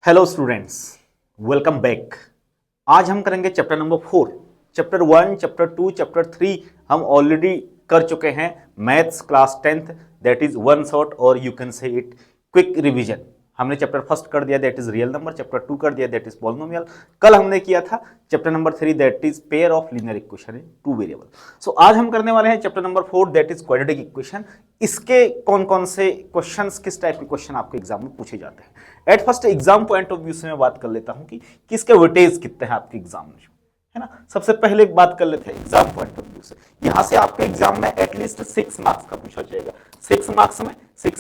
Hello students, welcome back. आज हम करेंगे chapter number 4। Chapter 1, chapter 2, chapter 3 हम ऑलरेडी कर चुके हैं। Maths class 10th, that is one shot और you can say it quick revision. हमने चैप्टर फर्स्ट कर दिया, that is real number. Chapter 2 कर दिया, दैट इज पॉलिनोमियल। कल हमने किया था chapter number 3, that is pair of linear equation in two variable. So आज हम करने वाले हैं chapter number 4, that is quadratic equation. इसके कौन कौन से क्वेश्चंस, किस टाइप के क्वेश्चन आपके एग्जाम में पूछे जाते हैं। At first exam point of view से मैं बात कर लेता हूं कि किसके वेटेज कितने हैं आपके एग्जाम में, है ना। सबसे पहले एक बात कर लेते हैं एग्जाम पॉइंट ऑफ व्यू से। यहां से आपके एग्जाम में एटलीस्ट 6 मार्क्स का पूछा जाएगा। 6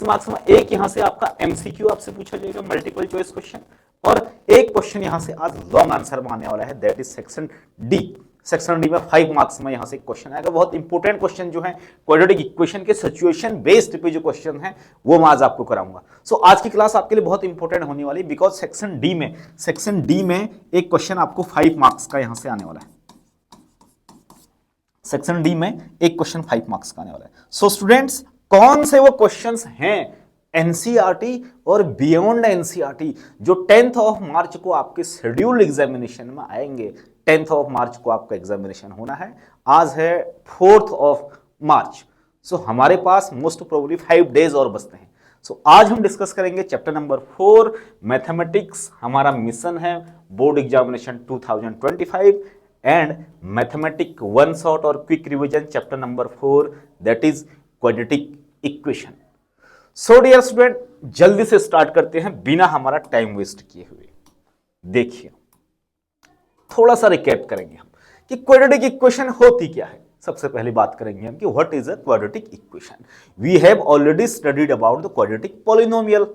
मार्क्स में एक यहां से आपका एमसीक्यू आपसे पूछा जाएगा, मल्टीपल चॉइस क्वेश्चन, और एक क्वेश्चन यहां से आज लॉन्ग आंसर में आने वाला है, that is section D. Section D में 5 मार्क्स में यहां से क्वेश्चन आएगा। बहुत इंपॉर्टेंट क्वेश्चन जो है क्वाड्रेटिक इक्वेशन के सिचुएशन बेस्ड पे जो क्वेश्चन है वो मैं आज आपको कराऊंगा। सो आज की क्लास आपके लिए बहुत इंपॉर्टेंट होने वाली, बिकॉज सेक्शन डी में एक क्वेश्चन आपको 5 मार्क्स का यहां से आने वाला है। सेक्शन डी में एक क्वेश्चन 5 मार्क्स का आने वाला है। सो स्टूडेंट्स, कौन से वो क्वेश्चंस हैं एनसीईआरटी और बियॉन्ड एनसीईआरटी जो 10th ऑफ मार्च को आपके शेड्यूल्ड एग्जामिनेशन में आएंगे। 10th ऑफ मार्च को आपका एग्जामिनेशन होना है। आज है 4th ऑफ मार्च। सो हमारे पास मोस्ट प्रोबेबली 5 डेज और बचते हैं। सो आज हम डिस्कस करेंगे चैप्टर नंबर 4 मैथमेटिक्स। हमारा मिशन है board examination 2025 and mathematic one shot और quick revision chapter number 4, that is quadratic equation. So dear student, जल्दी से स्टार्ट करते हैं बिना हमारा टाइम वेस्ट किए हुए। देखिए, थोड़ा सा रिकैप करेंगे हम कि क्वाड्रेटिक इक्वेशन होती क्या है। सबसे पहले बात करेंगे हम कि what is a quadratic equation. We have already studied about the quadratic polynomial.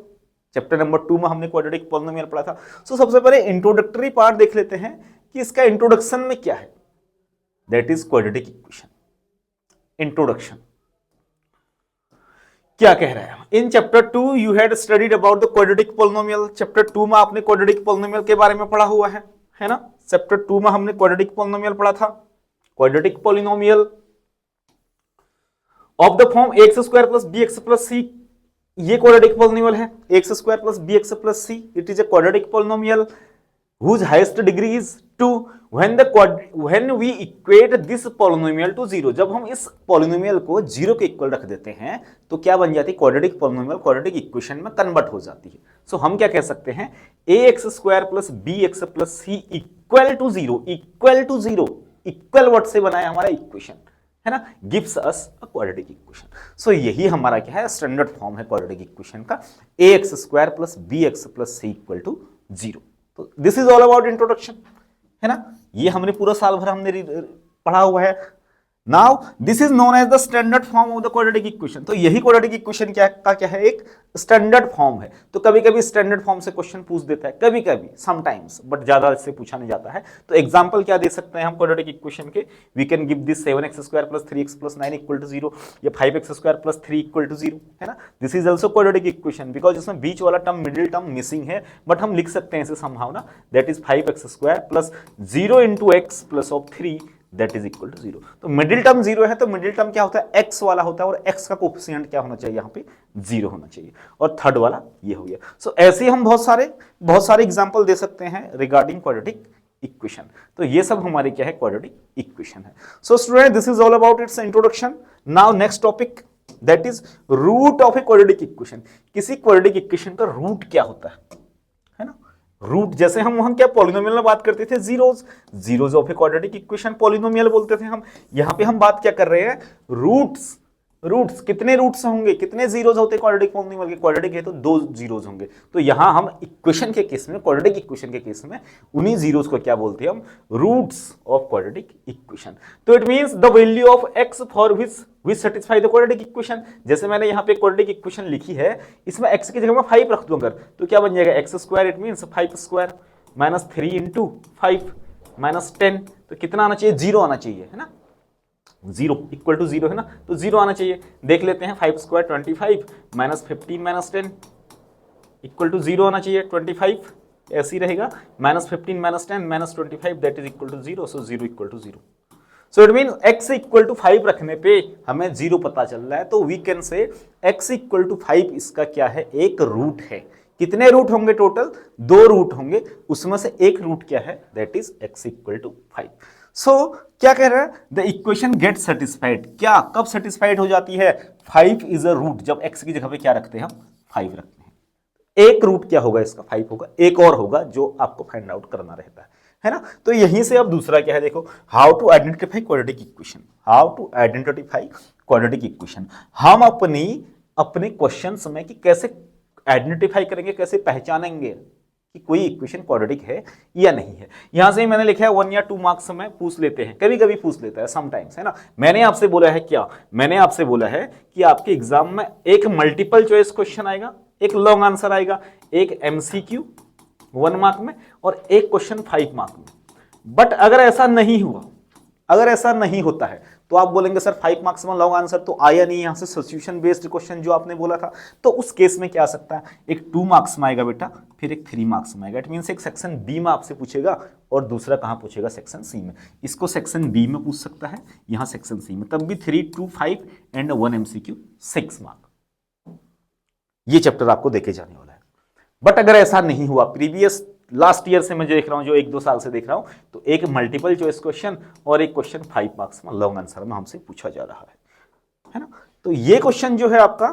Chapter number 2 में हमने क्वाड्रेटिक पॉलिनोमियल पढ़ा था। सो सबसे पहले इंट्रोडक्टरी पार्ट देख लेते हैं कि इसका इंट्रोडक्शन में क्या है, that is quadratic equation. Introduction क्या कह रहा है। In chapter 2 you had studied about the quadratic polynomial. Chapter 2 में आपने क्वाड्रेटिक पॉलिनोमियल के बारे में पढ़ा हुआ है ना। चैप्टर 2 में हमने क्वाड्रेटिक पॉलिनोमियल पढ़ा था। Quadratic polynomial of the form X square plus B x plus C, ये क्वाड्रेटिक पॉलिनोमियल है। X square plus B x plus C, it is a quadratic polynomial whose highest degree is 2 when we equate this polynomial to 0। जब हम इस polynomial को 0 के equal रख देते हैं तो क्या बन जाती है, क्वाड्रेटिक पॉलिनोमियल क्वाड्रेटिक इक्वेशन में कन्वर्ट हो जाती है। सो हम क्या कह सकते हैं, ax square plus B x plus C equal to 0, equal word से बना है हमारा इक्वेशन, है ना, gives us a quadratic equation. So यही हमारा क्या है, स्टैंडर्ड फॉर्म है क्वाड्रेटिक इक्वेशन का, ax square plus B x plus C equal to 0। तो this is all about introduction, है ना। ये हमने पूरा साल भर हमने पढ़ा हुआ है। Now this is known as the standard form of the quadratic equation. तो यही क्वाड्रेटिक इक्वेशन क्या है, एक स्टैंडर्ड फॉर्म है। तो कभी कभी स्टैंडर्ड फॉर्म से क्वेश्चन पूछ देता है, कभी कभी समटाइम्स, बट ज्यादा इससे पूछा नहीं जाता है। तो एग्जांपल क्या दे सकते हैं हम क्वाड्रेटिक इक्वेशन के, we can give this 7x square plus 3x plus 9 equal to 0 या 5x square plus 3 equal to 0, है ना। This is also quadratic equation because इसमें बीच वाला टर्म, मिडिल टर्म मिसिंग है, बट हम लिख सकते हैं इसे समहाउ ना, that is 5x square plus 0 into x plus of 3 that is equal to 0। तो मिडिल टर्म 0 है, तो मिडिल टर्म क्या होता है, x वाला होता है, और x का कोएफिशिएंट क्या होना चाहिए, यहाँ पे 0 होना चाहिए, और थर्ड वाला ये हो गया। सो ऐसे ही हम बहुत सारे एग्जांपल दे सकते हैं रिगार्डिंग क्वाड्रेटिक इक्वेशन। तो ये सब हमारे क्या है, क्वाड्रेटिक इक्वेशन है। So student, this is all about its introduction. Now next topic, that is root of a quadratic equation. किसी क्वाड्रेटिक इक्वेशन का रूट क्या होता है ना। रूट जैसे हम क्या पॉलिनोमियल में बात करते थे, zeros of a quadratic equation polynomial बोलते थे हम। यहां पे हम बात क्या कर रहे हैं, रूट्स कितने रूट्स होंगे, कितने जीरोज होते हैं क्वाड्रेटिक पॉलिनोमियल के, क्वाड्रेटिक है तो 2 जीरोज होंगे। तो यहां हम इक्वेशन के केस में, क्वाड्रेटिक इक्वेशन के केस में उन्हीं जीरोज को क्या बोलते हैं हम, रूट्स ऑफ क्वाड्रेटिक इक्वेशन। तो it means the value of x for which satisfy the quadratic equation. जैसे मैंने यहाँ पे क्वाड्रेटिक इक्वेशन लिखी है, इसमें x की जगह मैं 5 रख दूं अगर, तो क्या बन जाएगा, x square, it means 5 square minus 3 into 5 minus 10, तो कितना आना चाहिए, 0 आना चाहिए, है ना। 0 इक्वल टू 0 है ना, तो 0 आना चाहिए। देख लेते हैं, 5 square 25 minus 15 minus 10 equal to 0 आना चाहिए। 25 ऐसे ही रहेगा, minus 15 minus 10 minus 25 that is equal to 0। So 0 equal to 0। So it mean x equal to 5 रखने पे हमें 0 पता चल रहा है, तो we can say x equal to 5 इसका क्या है, एक रूट है। कितने रूट होंगे टोटल? 2 रूट होंगे, उसमें से एक रूट क्या है? That is x equal to 5। So क्या कह रहा है? The equation get satisfied. क्या कब सेटिस्फाइड हो जाती है? 5 इज अ रूट, जब x की जगह पे क्या रखते हैं हम? 5 रखते हैं। एक रूट क्या होगा इसका? 5 होगा। एक और होगा जो आपको फाइंड आउट करना रहता है ना? तो यहीं से अब दूसरा क्या है, देखो, how to identify quadratic equation. How to identify quadratic equation. हम अपने क्वेश्चन में कि कैसे आइडेंटिफाई करेंगे, कैसे पहचानेंगे कि कोई इक्वेशन क्वाड्रेटिक है या नहीं है। यहां से ही मैंने लिखा है 1 या 2 मार्क्स में पूछ लेते हैं, कभी कभी पूछ लेता है, समटाइम्स, है ना। मैंने आपसे बोला है क्या? मैंने आपसे बोला है कि आपके एग्जाम में एक मल्टीपल चॉइस क्वेश्चन आएगा, एक लॉन्ग आंसर आएगा, एक एमसीक्यू 1 मार्क में और एक क्वेश्चन 5 मार्क में। बट अगर ऐसा नहीं हुआ, अगर ऐसा नहीं होता है तो आप बोलेंगे सर 5 मार्क्स में लॉन्ग आंसर तो आया नहीं, यहां से सॉल्यूशन बेस्ड क्वेश्चन जो आपने बोला था। तो उस केस में क्या आ सकता है? एक 2 मार्क्स में आएगा बेटा, फिर एक 3 मार्क्स में आएगा। इट मींस एक सेक्शन बी में आपसे पूछेगा और दूसरा कहां पूछेगा? सेक्शन सी में। इसको सेक्शन बी में पूछ सकता है, यहां सेक्शन सी में, तब भी 3, 2, 5 एंड 1 MCQ 6 मार्क। ये चैप्टर आपको देखे जाने वाला है। बट अगर ऐसा नहीं हुआ, प्रीवियस लास्ट ईयर से मैं जो देख रहा हूं, जो 1-2 साल से देख रहा हूं, तो एक मल्टीपल चॉइस क्वेश्चन और एक क्वेश्चन 5 मार्क्स में लॉन्ग आंसर में हमसे पूछा जा रहा है ना। तो ये क्वेश्चन जो है आपका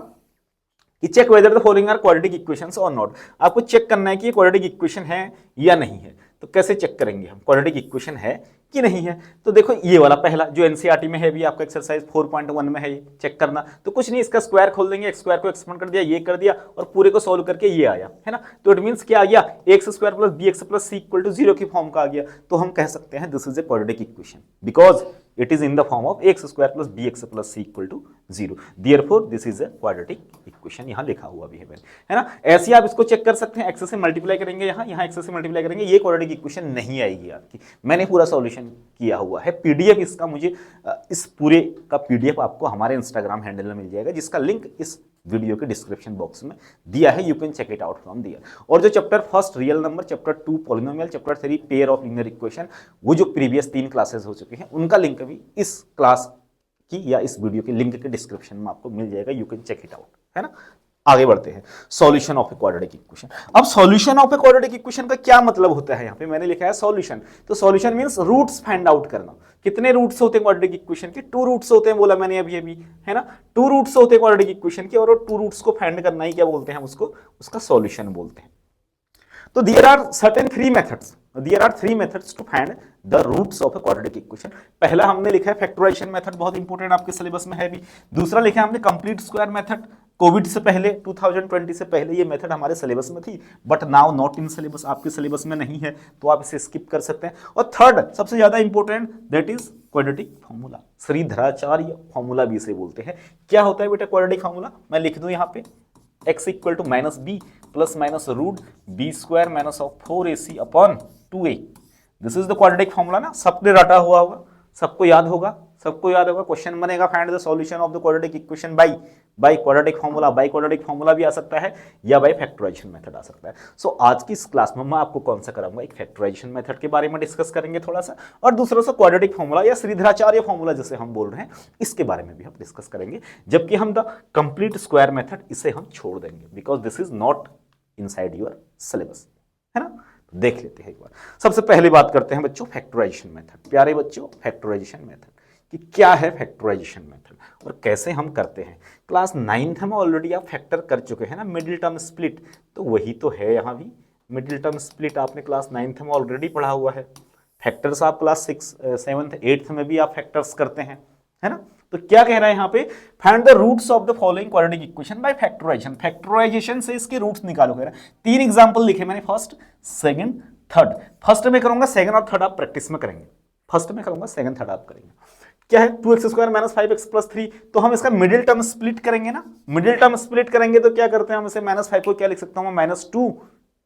कि check whether the following are quadratic equations और नॉट। आपको चेक करना है कि ये क्वाड्रेटिक इक्वेशन है या नहीं है। तो कैसे चेक करेंगे हम क्वाड्रेटिक इक्वेशन है कि नहीं है? तो देखो ये वाला पहला जो एनसीईआरटी में है भी, आपका एक्सरसाइज 4.1 में है, ये चेक करना। तो कुछ नहीं, इसका स्क्वायर खोल देंगे, एक्स स्क्वायर को एक्सपेंड कर दिया, ये कर दिया और पूरे को सोल्व करके ये आया, है ना। तो इट मींस क्या आ गया? X square plus B x plus C equal to 0 की फॉर्म का आ गया। तो हम कह सकते हैं this is a quadratic equation because it is in the form of x square plus bx plus c equal to 0. Therefore this is a quadratic equation। यहाँ लिखा हुआ भी है ना। ऐसे आप इसको चेक कर सकते हैं, x से मल्टीप्लाई करेंगे, यहाँ x से मल्टीप्लाई करेंगे, ये क्वाड्रेटिक इक्वेशन नहीं आएगी आपकी। मैंने पूरा सॉल्यूशन किया हुआ है, पीडीएफ इसका मुझे इस पूरे का पीडीएफ आपको हमारे इंस्टाग्राम हैंडल में मिल जाएगा, जिसका लिंक इस वीडियो के डिस्क्रिप्शन बॉक्स में दिया है। You can check it out from there. और जो chapter 1 real number, chapter 2 polynomial, chapter 3 pair of linear equation, वो जो प्रीवियस 3 क्लासेस हो चुके हैं, उनका लिंक भी इस क्लास की या इस वीडियो के लिंक के डिस्क्रिप्शन में आपको मिल जाएगा। You can check it out, है ना। आगे बढ़ते हैं, solution of a quadratic equation. अब solution of a quadratic equation का क्या मतलब होता है? यहाँ पे मैंने लिखा है सॉल्यूशन। तो solution means roots find out करना। कितने रूट्स होते हैं क्वाड्रेटिक इक्वेशन के? 2 रूट्स होते हैं, बोला मैंने अभी अभी, है ना। 2 रूट्स होते हैं क्वाड्रेटिक इक्वेशन के, और 2 रूट्स को फाइंड करना ही क्या बोलते हैं हम? उसको उसका सॉल्यूशन बोलते हैं। तो there are certain 3 methods, there are 3 methods to find the roots of a quadratic equation. पहला हमने लिखा है फैक्टराइजेशन मेथड, बहुत इंपॉर्टेंट, आपके सिलेबस में है भी। दूसरा लिखा है हमने कंप्लीट स्क्वायर मेथड। कोविड से पहले, 2020 से पहले ये मेथड हमारे सिलेबस में थी, but now not in syllabus, आपके सिलेबस में नहीं है, तो आप इसे स्किप कर सकते हैं। और थर्ड सबसे ज्यादा important, that is quadratic formula, Shridharacharya formula भी इसे बोलते हैं। क्या होता है बेटा क्वाड्रेटिक फॉर्मूला? मैं लिख दूं यहाँ पे, x equal to minus B plus minus root B square minus of 4ac upon 2a। This is the quadratic formula ना, सबने रटा हुआ होगा, सबको याद होगा, सबको याद होगा। क्वेश्चन बनेगा find the solution of the quadratic equation by quadratic formula. By quadratic formula भी आ सकता है या बाय फैक्टराइजेशन मेथड आ सकता है। सो आज की इस क्लास में मैं आपको कौन सा कराऊंगा? एक फैक्टराइजेशन मेथड के बारे में डिस्कस करेंगे थोड़ा सा, और दूसरा सा क्वाड्रेटिक फॉर्मूला या श्रीधराचार्य फॉर्मूला जिसे हम बोल रहे हैं, इसके बारे में भी हम डिस्कस करेंगे। जबकि हम द कंप्लीट स्क्वायर मेथड इसे हम छोड़ देंगे because this is not inside your syllabus, है ना। देख लेते हैं एक बार। सबसे पहले बात करते हैं बच्चों फैक्टराइजेशन मेथड। प्यारे बच्चों, फैक्टराइजेशन मेथड कि क्या है फैक्टराइजेशन मेथड और कैसे हम करते हैं। क्लास 9th में ऑलरेडी आप फैक्टर कर चुके हैं ना, मिडिल टर्म स्प्लिट, तो वही तो है यहाँ भी। मिडिल टर्म स्प्लिट आपने क्लास 9th में ऑलरेडी पढ़ा हुआ है। फैक्टर्स आप क्लास 6, 7th, 8th में भी आप फैक्टर्स करते हैं, है ना। तो क्या कह रहा है यहाँ पे? Find the roots of the following quadratic equation by factorisation. Factorisation से इसके रूट्स निकालो। कह रहा है 3 एग्जांपल लिखे मैंने, फर्स्ट, सेकंड, थर्ड। फर्स्ट में करूंगा, सेकंड और थर्ड आप प्रैक्टिस में करेंगे। फर्स्ट में करूंगा, सेकंड थर्ड आप करेंगे। क्या है? 2x square minus 5x plus 3। तो हम इसका मिडिल टर्म स्प्लिट करेंगे ना। मिडिल टर्म स्प्लिट करेंगे तो क्या करते हैं हम इसे? माइनस 5 को क्या लिख सकता हूं? Minus 2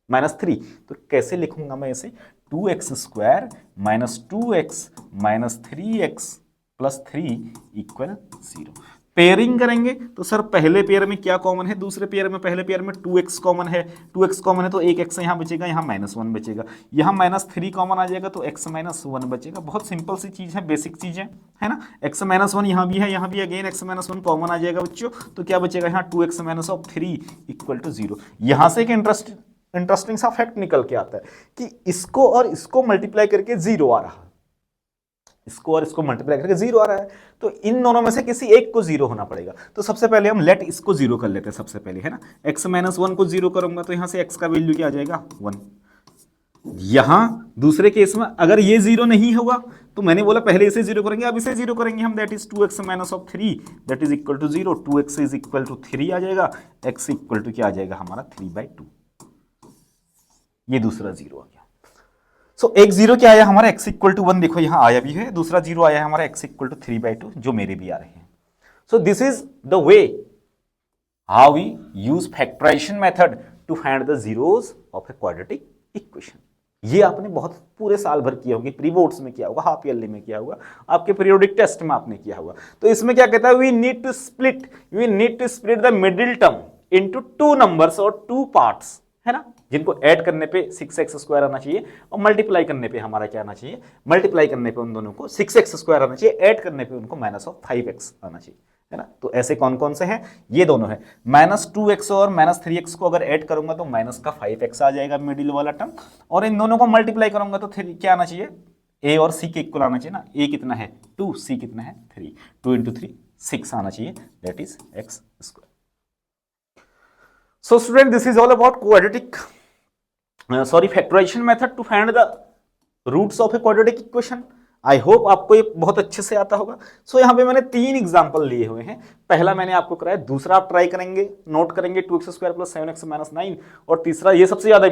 minus 3। तो कैसे लिखूंगा मैं इसे? 2x square minus 2x minus 3x plus 3 equal 0। Pairing करेंगे तो सर पहले पेयर में क्या कॉमन है, दूसरे पेयर में, पहले पेयर में 2x कॉमन है, 2x कॉमन है तो एक x यहाँ बचेगा, यहाँ -1 बचेगा, यहाँ -3 कॉमन आ जाएगा तो x -1 बचेगा। बहुत सिंपल सी चीज है, बेसिक चीज है ना। x -1 यहाँ भी है, यहाँ भी अगेन x -1 कॉमन आ जाएगा बच्चों, तो क्या बचेगा यहाँ 2x -3 = 0। यहाँ से एक इंटरेस्टिंग सा फैक्ट निकल के आता है कि इसको और इसको मल्टीप्लाई करके 0 आ रहा है, इसको और इसको मल्टीप्लाई करके 0 आ रहा है, तो इन दोनों में से किसी एक को 0 होना पड़ेगा। तो सबसे पहले हम लेट इसको 0 कर लेते हैं सबसे पहले, है ना। x -1 को 0 करूंगा तो यहां से x का वैल्यू क्या आ जाएगा 1। यहां दूसरे केस में अगर ये 0 नहीं होगा तो मैंने बोला पहले इसे 0 करेंगे, अब इसे 0 करेंगे हम, that is 2x -3 that is equal to 0, 2x is equal to 3 आ जाएगा, x इक्वल टू क्या आ जाएगा हमारा 3/2। ये दूसरा 0 आ गया। सो एक 0 क्या आया हमारा x इक्वल टू 1, देखो यहां आया भी है, दूसरा 0 आया है हमारा x इक्वल टू 3/2, जो मेरे भी आ रहे हैं। So this is the way how we use factorisation method to find the zeros of a quadratic equation. ये आपने बहुत पूरे साल भर किया होगा, प्री बोर्ड्स में किया होगा, हाफ ईयरली में किया होगा, आपके पीरियोडिक टेस्ट में आपने किया होगा। तो इसमें क्या कहता है, we need to split the middle term into 2 numbers और 2 पार्ट्स, है ना, जिनको ऐड करने पे 6x² आना चाहिए और मल्टीप्लाई करने पे हमारा क्या आना चाहिए, मल्टीप्लाई करने पे उन दोनों को 6x² आना चाहिए, ऐड करने पे उनको -5x आना चाहिए, है ना। तो ऐसे कौन कौन से हैं, ये दोनों है, -2x और -3x को अगर ऐड करूंगा तो -5x आ जाएगा मिडिल वाला टर्म, और इन दोनों को मल्टीप्लाई करूंगा तो क्या आना चाहिए, a और c के इक्वल आना चाहिए ना। a कितना है 2, c कितना है 3, 2 × 3 6 आना चाहिए, that is x²। So student, this is all about factorization method to find the roots of a quadratic equation. I hope आपको ये बहुत अच्छे से आता होगा। So यहाँ पे मैंने 3 एग्जाम्पल लिए हुए हैं। पहला मैंने आपको कराया, दूसरा आप ट्राई करेंगे, नोट करेंगे 2x² + 7x - 9, और तीसरा ये सबसे ज्यादा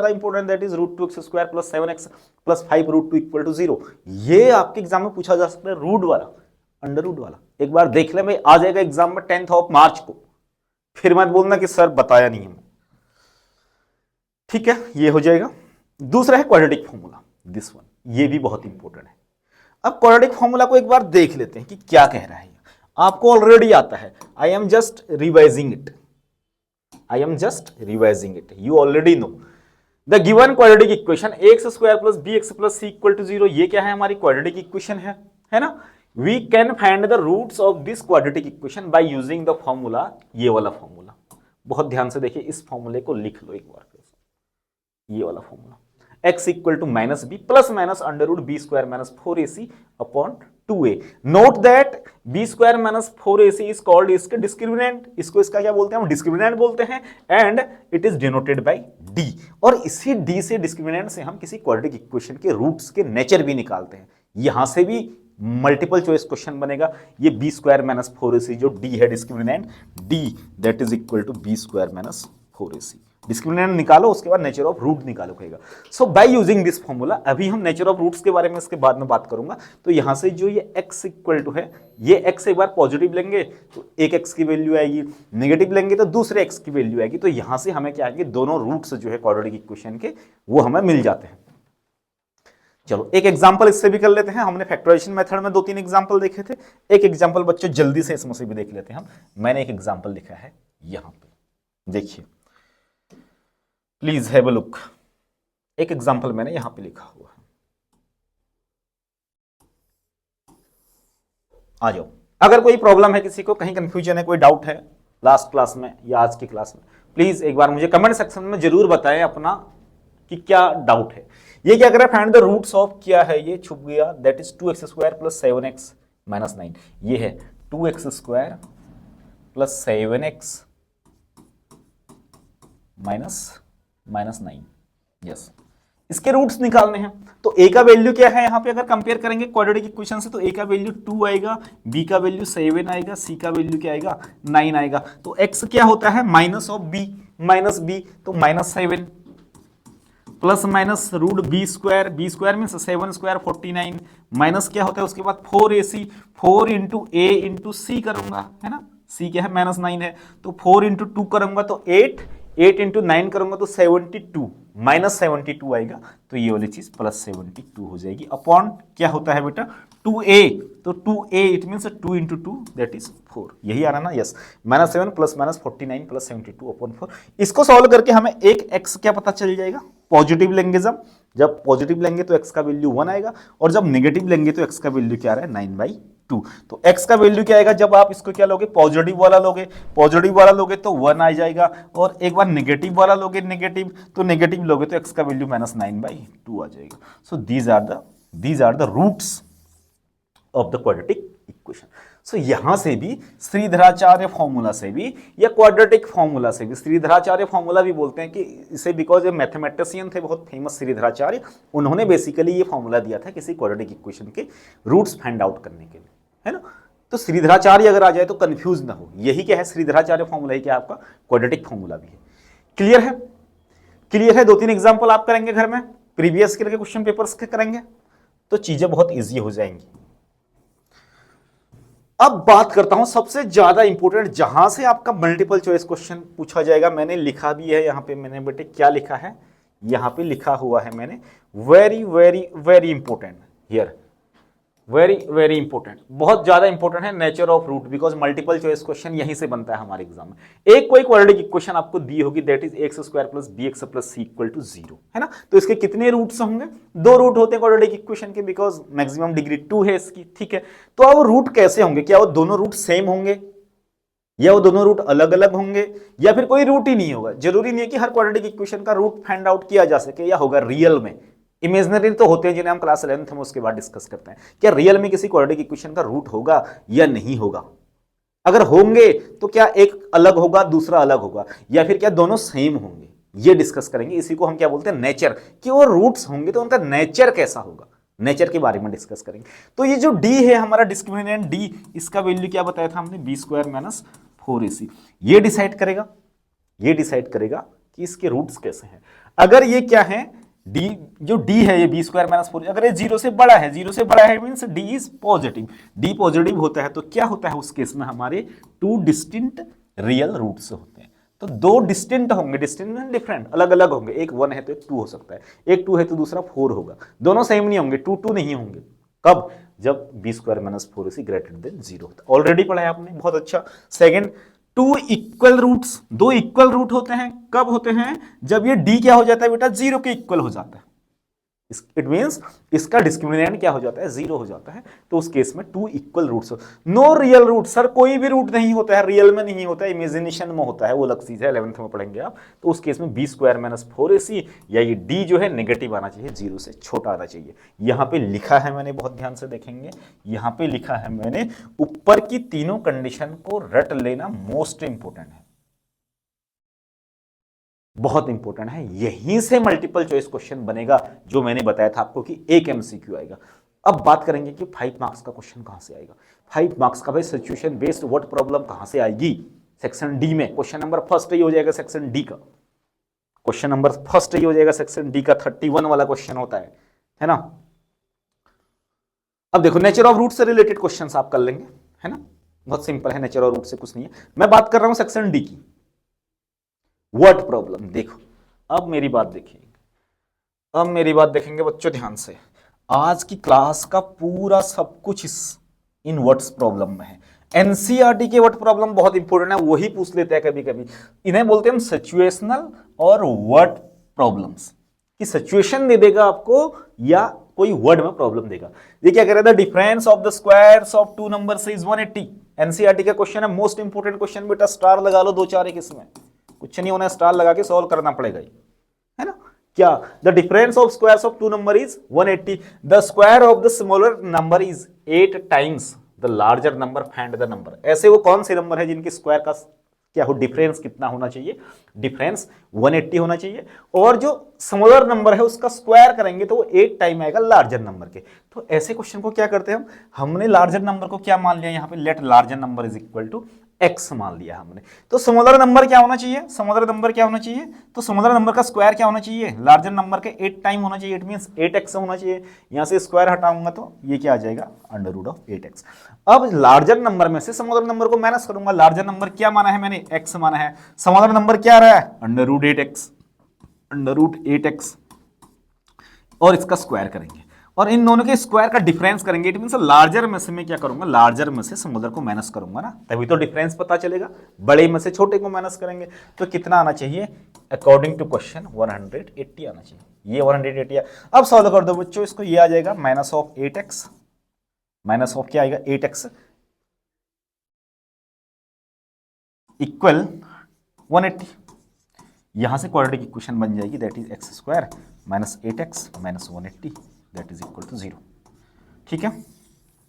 important that is √2x² + 7x + 5 √2 = 0। ये आपके एग्जाम में पूछा जा सकता है, रूट वाला, अंडर रूट वाला। एक बार देख ले भाई, आ जाएगा एग्जाम में 10 मार्च को, फिर मत बोलना कि सर बताया नहीं है, ठीक है। ये हो जाएगा। दूसरा है क्वाड्रेटिक फॉर्मूला, दिस वन, ये भी बहुत इंपॉर्टेंट है। अब क्वाड्रेटिक फॉर्मूला को एक बार देख लेते हैं कि क्या कह रहा है। आपको ऑलरेडी आता है, I am just revising it, you already know the given quadratic equation ax² + bx + c = 0। ये क्या है, हमारी क्वाड्रेटिक इक्वेशन है ना। We can find the roots of this quadratic equation by using the formula, ये वाला फॉर्मूला। बहुत ध्यान से देखिए, इस फॉर्मूले को लिख लो एक बार, ये वाला formula, x = -b ± √b² - 4ac / 2a। Note that b² - 4ac is called इसके डिस्क्रिमिनेंट, इसको इसका क्या बोलते हैं, हम डिस्क्रिमिनेंट बोलते हैं, and it is denoted by d। और इसी d से, डिस्क्रिमिनेंट से, हम किसी क्वाड्रेटिक इक्वेशन के रूट्स के नेचर भी निकालते हैं। यहां से भी मल्टीपल चॉइस क्वेश्चन बनेगा। ये b² - 4ac जो d है discriminant, d that is equal to b² - 4ac। Discriminant निकालो, उसके बाद नेचर ऑफ रूट निकालो कहेगा। So by using this formula, अभी हम नेचर ऑफ रूट्स के बारे में इसके बाद में बात करूंगा। तो यहां से जो ये x इक्वल टू है, ये x एक बार पॉजिटिव लेंगे तो एक x की वैल्यू आएगी, नेगेटिव लेंगे तो दूसरे x की वैल्यू आएगी। तो यहां से हमें क्या आएंगे, दोनों रूट्स जो है क्वाड्रेटिक इक्वेशन के, वो हमें मिल जाते हैं। चलो एक एग्जांपल इससे भी कर लेते हैं। हमने फैक्टराइजेशन मेथड में 2-3 एग्जांपल देखे थे, एक एग्जांपल बच्चों जल्दी से इसमें से भी देख लेते हैं हम। मैंने एक एग्जांपल लिखा है यहां पे, देखिए प्लीज हैव अ लुक। एक एग्जांपल मैंने यहां पे लिखा हुआ है, आ जाओ। अगर कोई प्रॉब्लम है, किसी को कहीं कंफ्यूजन है, कोई डाउट है लास्ट क्लास में या आज की क्लास में, प्लीज एक बार मुझे कमेंट सेक्शन में जरूर बताएं अपना कि क्या डाउट है। ये क्या कर रहा है, फाइंड द रूट्स ऑफ, क्या है ये, छुप गया, दैट इज 2x² + 7x - 9। ये है 2x² + 7x - 9, यस। इसके रूट्स निकालने हैं। तो a का वैल्यू क्या है, यहां पे अगर कंपेयर करेंगे क्वाड्रेटिक इक्वेशन से, तो a का वैल्यू 2 आएगा, b का वैल्यू 7 आएगा, c का वैल्यू क्या आएगा 9 आएगा। तो x क्या होता है, -b, तो -7 plus minus √b², b² means 7² 49, minus क्या होता है उसके बाद 4ac, 4 × a × c करूंगा, है ना, c क्या है -9 है, तो 4 × 2 करूंगा तो 8 × 9 करूंगा तो 72, -72 आएगा। तो ये वाली चीज +72 हो जाएगी, अपॉन क्या होता है बेटा 2a, तो 2a it means 2 into 2 that is 4, यही आ रहा ना, यस, -7 प्लस -49 प्लस 72/4। इसको सॉल्व करके हमें एक x क्या पता चल जाएगा, पॉजिटिव लेंगे जब पॉजिटिव लेंगे तो x का वैल्यू 1 आएगा, और जब नेगेटिव लेंगे तो x का वैल्यू क्या आ रहा है 9/2। तो x का वैल्यू क्या आएगा, जब आप इसको क्या लोगे, पॉजिटिव वाला लोगे तो 1 आ जाएगा, और एक बार नेगेटिव वाला लोगे तो नेगेटिव लोगे तो x का वैल्यू -9/2 आ जाएगा। So these are the roots of the quadratic equation. So यहां से भी श्रीधराचार्य फॉर्मूला से भी या क्वाड्रेटिक फॉर्मूला से भी, श्रीधराचार्य फॉर्मूला भी बोलते हैं कि इसे, बिकॉज ये मैथमेटिशियन थे बहुत फेमस श्रीधराचार्य, उन्होंने बेसिकली ये फॉर्मूला दिया था किसी क्वाड्रेटिक इक्वेशन के रूट्स फाइंड आउट करने के लिए, है ना। तो श्रीधराचार्य अगर आ जाए तो कंफ्यूज ना हो, यही क्या है, श्रीधराचार्य फॉर्मूला ही क्या आपका क्वाड्रेटिक फॉर्मूला भी है। क्लियर है 2-3 एग्जाम्पल आप करेंगे घर में, प्रीवियस के क्वेश्चन पेपर्स के करेंगे तो चीजें बहुत ईजी हो जाएंगी। अब बात करता हूं सबसे ज्यादा इंपॉर्टेंट, जहां से आपका मल्टीपल चॉइस क्वेश्चन पूछा जाएगा। मैंने लिखा भी है यहां पे, मैंने बेटे क्या लिखा है, यहां पे लिखा हुआ है मैंने, very very very important here, very very important, बहुत ज्यादा इंपॉर्टेंट है, nature of root, because multiple choice question यहीं से बनता है हमारे एग्जाम में। एक कोई क्वाड्रेटिक इक्वेशन आपको दी होगी, that is x² + bx + c = 0, है ना। तो इसके कितने रूट्स होंगे, 2 रूट होते हैं क्वाड्रेटिक इक्वेशन के, बिकॉज मैक्सिमम डिग्री 2 है इसकी, ठीक है। तो अब रूट कैसे होंगे, क्या वो दोनों रूट सेम होंगे, या वो दोनों रूट अलग अलग होंगे, या फिर कोई रूट ही नहीं होगा। जरूरी नहीं है कि हर क्वाड्रेटिक इक्वेशन का रूट फाइंड आउट किया जा सके, या होगा रियल में, इमेजिनरी तो होते हैं जिन्हें हम क्लास 11th में उसके बाद डिस्कस करते हैं। क्या रियल में किसी क्वाड्रेटिक इक्वेशन का रूट होगा या नहीं होगा, अगर होंगे तो क्या एक अलग होगा दूसरा अलग होगा, या फिर क्या दोनों सेम होंगे, ये डिस्कस करेंगे। इसी को हम क्या बोलते हैं, नेचर, कि वो रूट्स होंगे तो उनका नेचर कैसा होगा, नेचर के बारे में डिस्कस करेंगे। तो ये जो d है हमारा डिस्क्रिमिनेंट d, इसका वैल्यू क्या बताया था हमने, b² - 4ac, ये डिसाइड करेगा कि इसके रूट्स कैसे हैं। अगर ये क्या है, d, जो d है ये b² - 4, अगर ये 0 से बड़ा है means d is positive, d positive होता है तो क्या होता है उस केस में हमारे 2 डिस्टिंक्ट रियल रूट्स होते हैं। तो 2 डिस्टिंक्ट होंगे, डिस्टिंक्ट डिफरेंट, अलग अलग होंगे, एक 1 है तो एक 2 हो सकता है, एक 2 है तो दूसरा 4 होगा, दोनों सेम नहीं होंगे, 2 नहीं होंगे। कब, जब b² - 4ac > 0 होता है। ऑलरेडी पढ़ा है आपने, बहुत अच्छा। Second, 2 equal roots, 2 equal root होते हैं, कब होते हैं, जब ये d क्या हो जाता है बेटा, 0 के इक्वल हो जाता है। इट मींस इसका डिस्क्रिमिनेंट क्या हो जाता है, 0 हो जाता है। तो उस केस में 2 equal roots. No real root, sir कोई भी रूट नहीं होता है, रियल में नहीं होता है, इमेजिनेशन में होता है, वो अलग चीज है, 11th में पढ़ेंगे आप। तो उस केस में b² - 4ac, या ये d जो है नेगेटिव आना चाहिए, 0 से छोटा आना चाहिए। यहां पे लिखा है मैंने, बहुत ध्यान से देखेंगे, यहां पे लिखा है मैंने, ऊपर की तीनों कंडीशन को रट लेना मोस्ट इंपोर्टेंट है, बहुत इंपॉर्टेंट है। यहीं से मल्टीपल चॉइस क्वेश्चन बनेगा, जो मैंने बताया था आपको कि एक MCQ आएगा। अब बात करेंगे कि 5 मार्क्स का क्वेश्चन कहां से आएगा। 5 मार्क्स का भाई सिचुएशन बेस्ड व्हाट प्रॉब्लम कहां से आएगी, सेक्शन डी में क्वेश्चन नंबर फर्स्ट ही हो जाएगा, सेक्शन डी का क्वेश्चन नंबर फर्स्ट ही हो जाएगा, सेक्शन डी का 31 वाला क्वेश्चन होता है ना। अब देखो, नेचर ऑफ रूट से रिलेटेड क्वेश्चंस आप कर लेंगे, है ना, बहुत सिंपल है, नेचर ऑफ रूट से कुछ नहीं है। मैं बात कर रहा हूं सेक्शन डी की, व्हाट प्रॉब्लम। देखो अब मेरी बात देखेंगे बच्चों ध्यान से। आज की क्लास का पूरा सब कुछ इन वर्ड्स प्रॉब्लम में है। एनसीईआरटी के वर्ड प्रॉब्लम बहुत इंपॉर्टेंट है, वही पूछ लेते हैं कभी कभी। इन्हें बोलते हैं हम सिचुएशनल और वर्ड प्रॉब्लम्स, कि सिचुएशन दे देगा आपको या कोई वर्ड में प्रॉब्लम देगा। ये क्या कह रहा था, difference of the squares of 2 numbers is 180। NCERT का क्वेश्चन है, मोस्ट इंपोर्टेंट क्वेश्चन बेटा, स्टार लगा लो 2-4 एक इसमें, कुछ नहीं होना, स्टार लगा के सॉल्व करना पड़ेगा, है ना। क्या, the difference of squares of 2 number is 180, the square of the smaller number is 8 times the larger number, find the number. ऐसे वो कौन से नंबर है जिनके स्क्वायर का क्या हो, डिफरेंस कितना होना चाहिए, डिफरेंस 180 होना चाहिए, और जो स्मॉलर नंबर है उसका स्क्वायर करेंगे तो वो 8 टाइम आएगा लार्जर नंबर के। तो ऐसे क्वेश्चन को क्या करते हैं हमने लार्जर नंबर को क्या मान लिया यहाँ पे, let larger number is equal to x मान लिया हमने। तो स्मॉलर नंबर क्या होना चाहिए, तो स्मॉलर नंबर का स्क्वायर क्या होना चाहिए, लार्जर नंबर के 8 टाइम होना चाहिए, इट मींस 8x होना चाहिए। यहां से स्क्वायर हटाऊंगा तो ये क्या आ जाएगा, √8x। अब लार्जर नंबर में से स्मॉलर नंबर को माइनस करूंगा, लार्जर नंबर क्या माना है मैंने, x माना है, स्मॉलर नंबर क्या आ रहा है, √8x, और इसका स्क्वायर करेंगे। और इन दोनों के स्क्वायर का डिफरेंस करेंगे। इट मींस लार्जर में से मैं क्या करूंगा, लार्जर में से स्मॉलर को माइनस करूंगा ना, तभी तो डिफरेंस पता चलेगा। बड़े में से छोटे को माइनस करेंगे तो कितना आना चाहिए, अकॉर्डिंग टू क्वेश्चन 180 आना चाहिए। ये 180 है। अब सॉल्व कर दो बच्चों इसको, ये आ जाएगा minus of 8x, minus of क्या आएगा 8x इक्वल 180। यहां से क्वाड्रेटिक इक्वेशन बन जाएगी, that is x square minus 8x minus 180 that is equal to 0। ठीक है,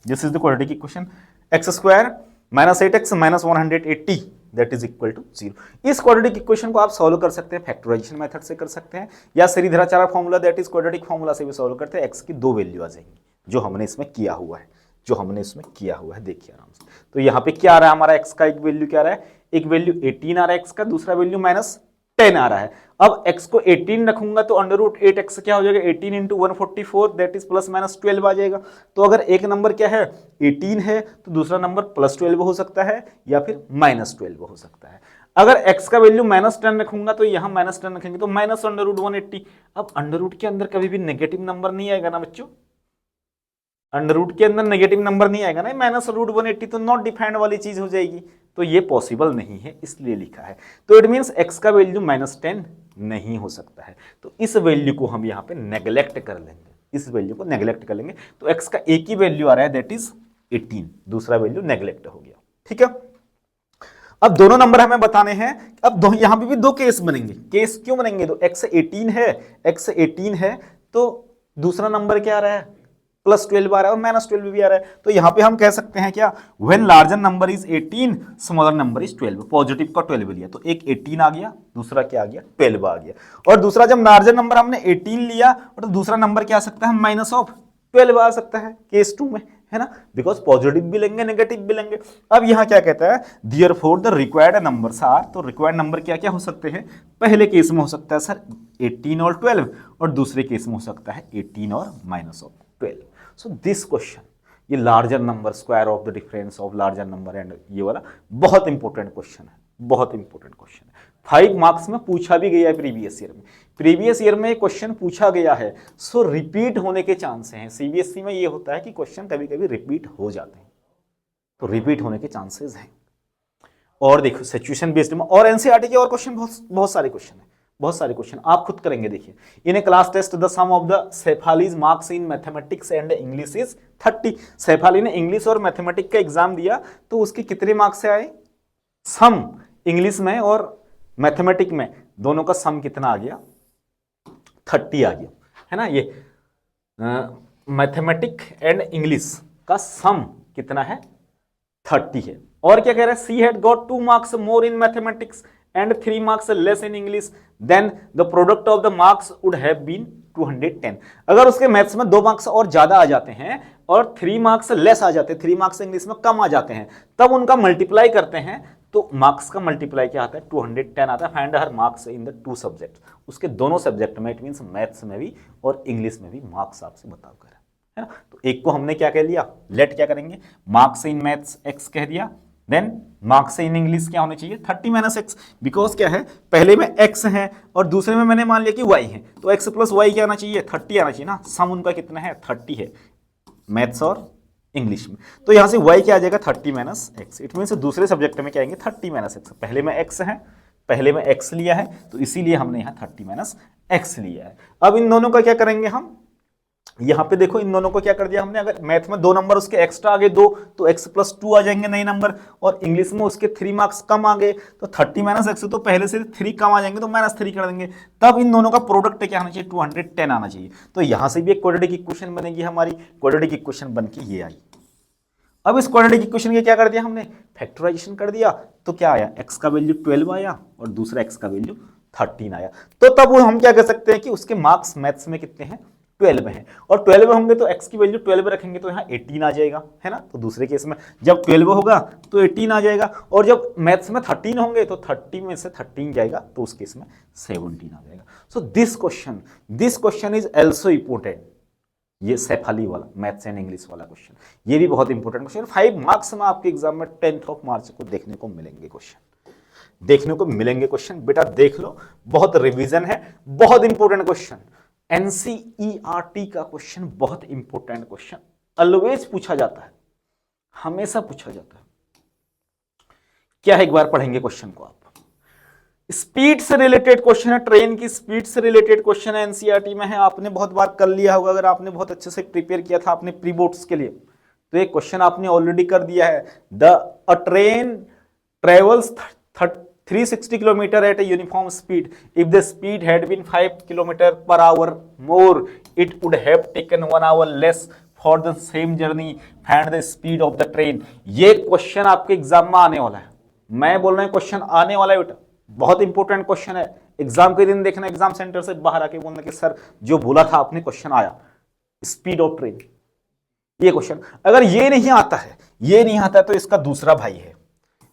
this is the quadratic equation, x square minus 8x minus 180 that is equal to 0। इस quadratic equation को आप solve कर सकते हैं फैक्टराइजेशन मेथड से कर सकते हैं, या Shridharacharya formula that is quadratic formula से भी सॉल्व करते हैं। एक्स की दो वैल्यू आ जाएंगी जो हमने इसमें किया हुआ है, जो हमने इसमें किया हुआ है, देखिए आराम से। तो यहाँ पे क्या आ रहा है हमारा, एक्स का एक वैल्यू क्या आ रहा है, एक वैल्यू 18 आ रहा है एक्स का, दूसरा वैल्यू माइनस 10 आ रहा है। अब x को 18 रखूंगा तो अंडर रूट 8x क्या हो जाएगा, 18 into 144 that is plus minus 12 आ जाएगा। तो अगर एक नंबर क्या है 18 है तो दूसरा नंबर प्लस 12 हो सकता है या फिर माइनस 12 हो सकता है। अगर x का वैल्यू माइनस 10 रखूंगा तो यहां माइनस 10 रखेंगे तो माइनस अंडर रूट 180। अब अंडर रूट के अंदर कभी भी नेगेटिव नंबर नहीं आएगा ना बच्चों, अंडर रूट के अंदर नेगेटिव नंबर नहीं आएगा ना, माइनस रूट 180 तो नॉट डिफाइंड वाली चीज हो जाएगी, तो ये पॉसिबल नहीं है, इसलिए लिखा है। तो इट मींस x का वैल्यू माइनस 10 नहीं हो सकता है, तो इस वैल्यू को हम यहाँ पे नेग्लेक्ट कर लेंगे, इस वैल्यू को नेग्लेक्ट कर लेंगे। तो x का एक ही वैल्यू आ रहा है दैट इज 18, दूसरा वैल्यू नेग्लेक्ट हो गया। ठीक है, अब दोनों नंबर हमें बताने हैं। अब यहां पे भी दो केस बनेंगे। केस क्यों बनेंगे, तो x 18 है, x 18 है तो दूसरा नंबर क्या आ रहा है प्लस 12 आ रहा है और माइनस 12 भी आ रहा है। तो यहां पे हम कह सकते हैं क्या, when larger number is 18 smaller number is 12। Positive का 12 लिया तो एक 18 आ गया, दूसरा क्या आ गया 12 आ गया। और दूसरा जब लार्जर नंबर हमने 18 लिया और तो दूसरा नंबर क्या आ सकता है माइनस ऑफ 12 आ सकता है केस 2 में, है ना, बिकॉज पॉजिटिव भी लेंगे नेगेटिव भी लेंगे। अब यहां क्या कहता है, therefore the required numbers are, तो रिक्वायर्ड नंबर क्या क्या हो सकते हैं, पहले केस में हो सकता है सर 18 और 12 और दूसरे केस में हो सकता है 18 और minus of 12। So this question, ये larger number square of the difference of larger number and ये वाला बहुत इंपॉर्टेंट क्वेश्चन है, बहुत इंपॉर्टेंट क्वेश्चन है। 5 मार्क्स में पूछा भी गया है प्रीवियस ईयर में, प्रीवियस ईयर में क्वेश्चन पूछा गया है, सो रिपीट होने के चांस हैं। सीबीएसई में ये होता है कि क्वेश्चन कभी कभी रिपीट हो जाते हैं, तो रिपीट होने के चांसेस हैं। और देखो सिचुएशन बेस्ड में और एनसीईआरटी के और क्वेश्चन बहुत सारे क्वेश्चन है, बहुत सारे क्वेश्चन आप खुद करेंगे। देखिए in a class test the sum of the Shefali's marks in mathematics and English is 30। Shefali ने इंग्लिश और मैथमेटिक्स का एग्जाम दिया तो उसके कितने मार्क्स से आए, सम इंग्लिश में और मैथमेटिक्स में दोनों का सम कितना आ गया 30 आ गया, है ना। ये मैथमेटिक्स एंड इंग्लिश का सम कितना है 30 है। और क्या कह रहा है, she had got 2 marks more in mathematics and 3 marks less in English, then the product of the marks would have been 210। अगर उसके मैथ्स में 2 मार्क्स और ज्यादा आ जाते हैं और 3 मार्क्स लेस आ जाते हैं, 3 मार्क्स इंग्लिश में कम आ जाते हैं, तब उनका मल्टीप्लाई करते हैं तो मार्क्स का मल्टीप्लाई क्या आता है 210 आता है। Find her marks in the 2 subject, उसके दोनों सब्जेक्ट में, इट मींस मैथ्स में भी और इंग्लिश में भी मार्क्स आपसे बताओ कर, है ना। तो एक को हमने क्या कह लिया, लेट क्या करेंगे, मार्क्स इन मैथ्स x कह दिया, देन मार्क्स इन इंग्लिश क्या होने चाहिए 30 माइनस एक्स, बिकॉज क्या है पहले में x है और दूसरे में मैंने मान लिया कि y है, तो x प्लस y क्या आना चाहिए 30 आना चाहिए ना। सम उनका कितना है 30 है मैथ्स और इंग्लिश में, तो यहां से y क्या आ जाएगा 30 माइनस एक्स। इट मीन दूसरे सब्जेक्ट में क्या आएंगे 30 माइनस एक्स, पहले में x है, पहले में x लिया है तो इसीलिए हमने यहाँ 30 माइनस एक्स लिया है। अब इन दोनों का क्या करेंगे हम, यहां पे देखो इन दोनों को क्या कर दिया हमने, अगर मैथ में 2 नंबर उसके एक्स्ट्रा आ गए 2 तो x प्लस 2 आ जाएंगे नए नंबर, और इंग्लिश में उसके 3 मार्क्स कम आ गए तो 30 माइनस एक्स, तो पहले से 3 कम आ जाएंगे तो माइनस 3 कर देंगे, तब इन दोनों का प्रोडक्ट क्या आना चाहिए 210 आना चाहिए। तो यहां से भी एक क्वाड्रेटिक इक्वेशन बनेगी हमारी, क्वाड्रेटिक इक्वेशन बन के ये आई। अब इस क्वाड्रेटिक इक्वेशन के क्या कर दिया हमने, फैक्टराइजेशन कर दिया, तो क्या आया x का वैल्यू 12 आया और दूसरा x का वैल्यू 13 आया। तो तब हम क्या कह सकते हैं कि उसके मार्क्स मैथ्स में कितने हैं 12 है, और 12 होंगे तो x की वैल्यू 12 रखेंगे तो यहाँ 18 आ जाएगा, है ना। तो दूसरे केस में जब 12 होगा तो 18 आ जाएगा, और जब मैथ्स में 13 होंगे तो 30 में से 13 जाएगा तो उस केस में 17 आ जाएगा। सो this question is also important, ये सेफाली वाला मैथ्स एंड इंग्लिश वाला क्वेश्चन, ये भी बहुत इंपॉर्टेंट क्वेश्चन। 5 मार्क्स में आपके एग्जाम में 10th ऑफ मार्च को देखने को मिलेंगे क्वेश्चन, देखने को मिलेंगे क्वेश्चन, बेटा देख लो, बहुत रिवीजन है, बहुत इंपॉर्टेंट क्वेश्चन। एनसीईआरटी का क्वेश्चन बहुत इंपॉर्टेंट क्वेश्चन, ऑलवेज पूछा जाता है, हमेशा पूछा जाता है। क्या है, एक बार पढ़ेंगे क्वेश्चन को आप। स्पीड से रिलेटेड क्वेश्चन है, ट्रेन की स्पीड से रिलेटेड क्वेश्चन है, एनसीईआरटी में है, आपने बहुत बार कर लिया होगा। अगर आपने बहुत अच्छे से प्रिपेयर किया था अपने प्री बोर्ड्स के लिए तो एक क्वेश्चन आपने ऑलरेडी कर दिया है। A train travels 360 kilometre at a uniform speed, if the speed had been 5 kilometre per hour more it would have taken 1 hour less for the same journey, find the speed of the train. ये question आपके exam में आने वाला है, मैं बोल रहा हूं क्वेश्चन आने वाला है बेटा, बहुत इंपॉर्टेंट क्वेश्चन है। एग्जाम के दिन देखना, एग्जाम सेंटर से बाहर आके बोलना कि सर जो बोला था आपने क्वेश्चन आया, स्पीड ऑफ ट्रेन। ये क्वेश्चन अगर ये नहीं आता है, ये नहीं आता है तो इसका दूसरा भाई है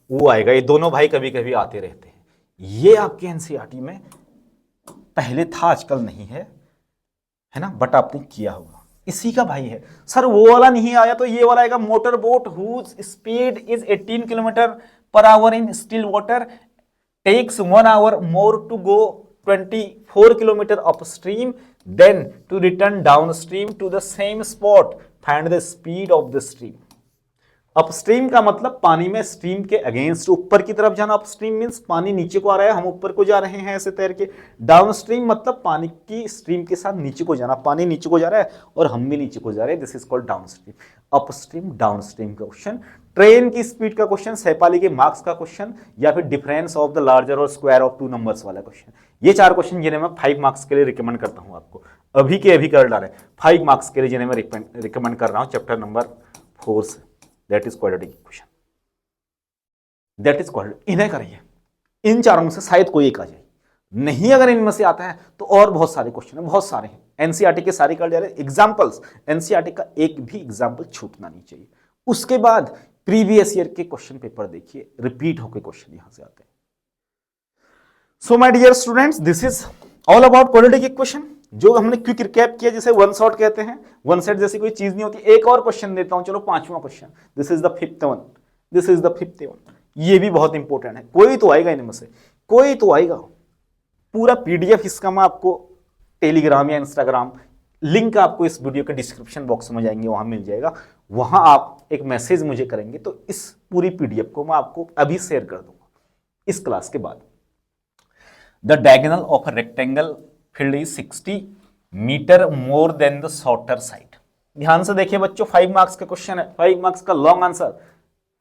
वो आएगा। ये दोनों भाई कभी कभी आते रहते हैं। ये आपके एनसीईआरटी में पहले था, आजकल नहीं है, है ना, बट आपने किया होगा। इसी का भाई है। सर वो वाला नहीं आया तो ये वाला आएगा, motor boat whose speed is 18 kilometre per hour in still water takes 1 hour more to go 24 kilometer upstream then to return downstream to the same spot, find the speed of the stream। Upstream का मतलब पानी में stream के against ऊपर की तरफ जाना। Upstream means पानी नीचे को आ रहा है, हम ऊपर को जा रहे हैं ऐसे तैर के। डाउनस्ट्रीम मतलब पानी की स्ट्रीम के साथ नीचे को जाना, पानी नीचे को जा रहा है और हम भी नीचे को जा रहे हैं, this is called downstream. Upstream downstream का क्वेश्चन, ट्रेन की स्पीड का क्वेश्चन, सैपाली के मार्क्स का क्वेश्चन, या फिर डिफरेंस ऑफ द लार्जर और स्क्वायर ऑफ 2 नंबर्स वाला क्वेश्चन। ये 4 क्वेश्चन जिन्हें मैं 5 मार्क्स के लिए रिकमेंड करता हूं आपको, अभी के अभी कर डालें 5 मार्क्स के लिए, जिन्हें मैं रिकमेंड कर रहा हूं चैप्टर नंबर 4 से। That is quadratic equation, that is quadratic. इन्हें करिए, इन चारों में से शायद कोई एक आ जाए। नहीं अगर इनमें से आता है तो और बहुत सारे क्वेश्चन है, बहुत सारे हैं। एनसीईआरटी के सारे कर जा रहे हैं एग्जांपल्स, एनसीईआरटी का एक भी एग्जांपल छूटना नहीं चाहिए। उसके बाद प्रीवियस ईयर के क्वेश्चन पेपर देखिए, रिपीट होकर क्वेश्चन यहां से आते हैं। So my dear students, this is all about quadratic equation, जो हमने क्विक रिकैप किया, जिसे वन शॉट कहते हैं। वन सेट जैसी कोई चीज नहीं होती। एक और क्वेश्चन देता हूं, चलो 5वां question, this is the 5th one, this is the 5th one. ये भी बहुत इंपॉर्टेंट है, कोई तो आएगा इनमें से, कोई तो आएगा। पूरा पीडीएफ इसका मैं आपको टेलीग्राम या इंस्टाग्राम लिंक आपको इस वीडियो के डिस्क्रिप्शन बॉक्स में जाएंगे, वहां मिल जाएगा। वहां आप एक मैसेज मुझे करेंगे तो इस पूरी पीडीएफ को मैं आपको अभी शेयर कर दूंगा इस क्लास के बाद। The diagonal of a rectangle field is 60 metre more than the shorter side. ध्यान से देखिए बच्चों, 5 मार्क्स का क्वेश्चन है, 5 मार्क्स का लॉन्ग आंसर,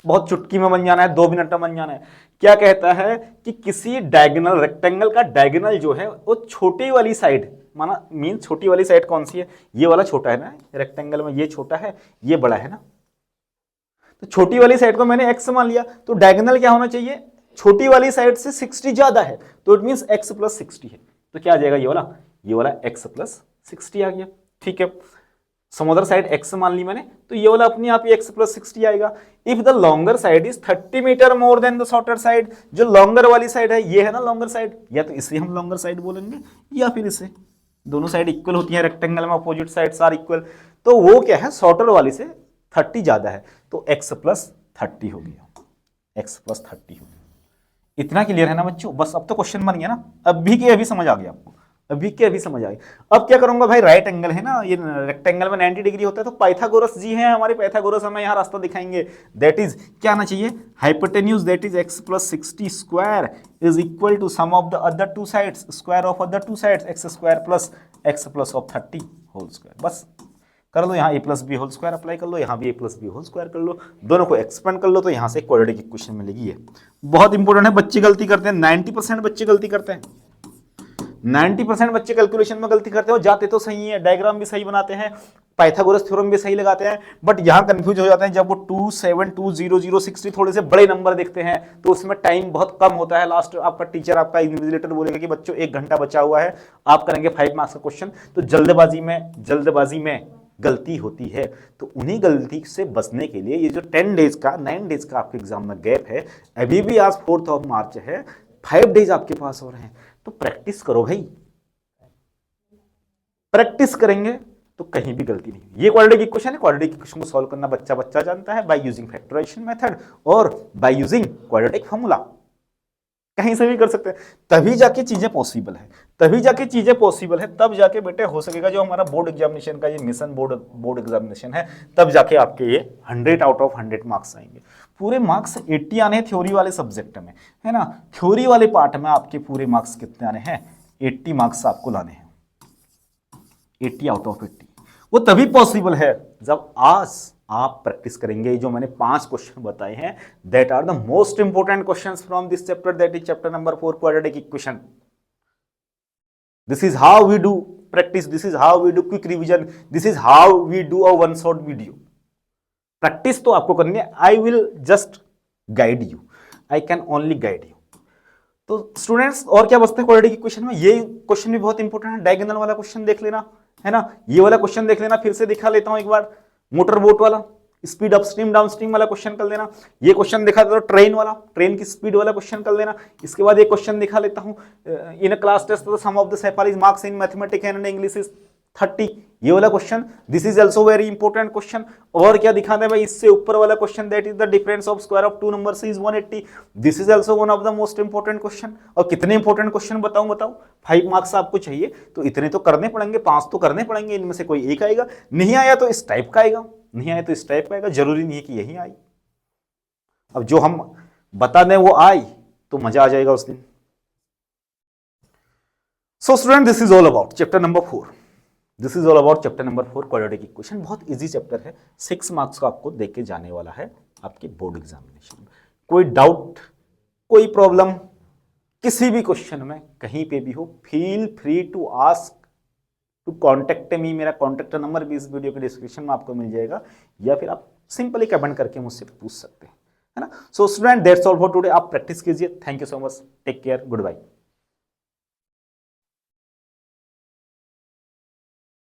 बहुत चुटकी में बन जाना है, 2 मिनट में बन जाना है। क्या कहता है कि किसी डायगोनल, रेक्टेंगल का डायगोनल जो है वो छोटी वाली साइड, माना मीन छोटी वाली साइड कौन सी है, ये वाला छोटा है ना, रेक्टेंगल में ये छोटा है, ये बड़ा है ना, तो छोटी वाली साइड को मैंने x मान लिया, तो डायगोनल क्या होना चाहिए, छोटी वाली साइड से 60 ज्यादा है, तो इट मींस x + 60 है। तो क्या आ जाएगा, ये वाला x + 60 आ गया। ठीक है, सम अदर साइड x मान ली मैंने, तो ये वाला अपने आप ही x + 60 आएगा। If the longer side is 30 metre more than the shorter side, जो लॉन्गर वाली साइड है ये है ना लॉन्गर साइड, या तो इसे हम लॉन्गर साइड बोलेंगे या फिर इसे, दोनों साइड इक्वल होती है रेक्टेंगल में, अपोजिट साइड्स आर इक्वल, तो वो क्या है, शॉर्टर वाली से 30 ज्यादा है, तो x + 30 हो गया, x + 30 हो गया। इतना क्लियर है ना बच्चों, बस अब तो क्वेश्चन बन गया ना, अभी के अभी समझ आ गया आपको, अभी के अभी समझ आ गया। अब क्या करूंगा भाई, राइट एंगल है ना, ये रेक्टेंगल में 90 डिग्री होता है, तो पाइथागोरस जी हैं हमारे, पाइथागोरस हमें यहाँ रास्ता दिखाएंगे। दैट इज क्या आना चाहिए, hypotenuse that is x + 60 square is equal to sum of the other 2 sides, square of other 2 sides, x² + x + of 30 whole square. बस कर लो, यहाँ a + b whole square apply कर लो, यहाँ भी a + b होल स्क्वायर कर लो, दोनों को एक्सपेंड कर लो, तो यहाँ से क्वाड्रेटिक इक्वेशन मिलेगी। है बहुत इंपॉर्टेंट है, बच्चे गलती करते हैं, 90% बच्चे गलती करते हैं, 90% बच्चे कैलकुलेशन में गलती करते हो। जाते तो सही है, डायग्राम भी सही बनाते हैं, पाइथागोरस थ्योरम भी सही लगाते हैं, बट यहाँ कंफ्यूज हो जाते हैं जब वो 2, 7, 2, 0, 0, 60 थोड़े से बड़े नंबर देखते हैं, तो उसमें टाइम बहुत कम होता है। लास्ट आपका टीचर, आपका इन्विजिलेटर बोलेगा कि बच्चों 1 घंटा बचा हुआ है, आप करेंगे 5 मार्क्स का क्वेश्चन, तो जल्दबाजी में गलती होती है। तो उन्हीं गलती से बचने के लिए ये जो 9 डेज का आपके एग्जाम में गैप है, अभी भी आज 4 मार्च है, 5 डेज आपके पास हो रहे हैं, तो प्रैक्टिस करो भाई, प्रैक्टिस करेंगे तो कहीं भी गलती नहीं। ये क्वाड्रेटिक इक्वेशन है, क्वाड्रेटिक इक्वेशन को सॉल्व करना बच्चा जानता है बाय यूजिंग फैक्टराइजेशन मेथड और बाय यूजिंग क्वाड्रेटिक फार्मूला। कहीं से भी कर सकते हैं, तभी जाके चीजें पॉसिबल है, तभी जाके चीजें पॉसिबल है, तब जाके बेटे हो सकेगा। जो हमारा बोर्ड एग्जामिनेशन का ये मिशन बोर्ड एग्जामिनेशन है, तब जाके आपके ये 100 आउट ऑफ 100 मार्क्स आएंगे। पूरे मार्क्स 80 आने हैं थ्योरी वाले सब्जेक्ट में, है ना। थ्योरी वाले पार्ट में आपके पूरे मार्क्स कितने आने हैं, 80 मार्क्स आपको लाने हैं, 80 आउट ऑफ 80। वो तभी पॉसिबल है जब आज आप प्रैक्टिस करेंगे। जो मैंने 5 क्वेश्चन बताए हैं, that are the most important questions from this chapter, that is chapter number 4 quadratic equation. This is how we do practice, this is how we do quick revision, this is how we do a one shot video. Practice तो आपको करनी है, I will just guide you, I can only guide you. तो students और क्या बचता है quadratic equation में, ये क्वेश्चन भी बहुत इंपॉर्टेंट है। डायगोनल वाला क्वेश्चन देख लेना, है ना, ये वाला क्वेश्चन देख लेना, फिर से दिखा लेता हूं एक बार। मोटर बोट वाला स्पीड अपस्ट्रीम डाउनस्ट्रीम वाला क्वेश्चन कर लेना। ये क्वेश्चन दिखा देता हूं ट्रेन वाला, ट्रेन की स्पीड वाला क्वेश्चन कर लेना। इसके बाद एक क्वेश्चन दिखा लेता हूं, in a class test the sum of the Shefali's marks in mathematics and English is 30, ये वाला question, this is also very important question. और क्या दिखा दे भाई, इससे ऊपर वाला question, that is the difference of square of two numbers is 180, this is also one of the most important question. और कितने इंपॉर्टेंट क्वेश्चन बताऊं, 5 मार्क्स आपको चाहिए, तो इतने तो करने पड़ेंगे, 5 तो करने पड़ेंगे, इनमें से कोई एक आएगा। नहीं आया तो इस टाइप का आएगा, नहीं आया तो इस टाइप का आएगा, जरूरी नहीं है कि यही आए। अब जो हम बता दें वो आए तो मजा आ जाएगा उस दिन। सो student, this is all about chapter number 4, this is all about chapter number 4 quadratic equation. बहुत इजी चैप्टर है, 6 मार्क्स का आपको देके जाने वाला है आपके बोर्ड एग्जामिनेशन में। कोई डाउट, कोई प्रॉब्लम किसी भी क्वेश्चन में कहीं पे भी हो, feel free to ask, to contact me. मेरा कॉन्टेक्ट नंबर भी इस वीडियो के डिस्क्रिप्शन में आपको मिल जाएगा, या फिर आप सिंपली कमेंट करके मुझसे पूछ सकते हैं, है ना। So student, that's all for today. आप प्रैक्टिस कीजिए। Thank you so much, take care, good bye.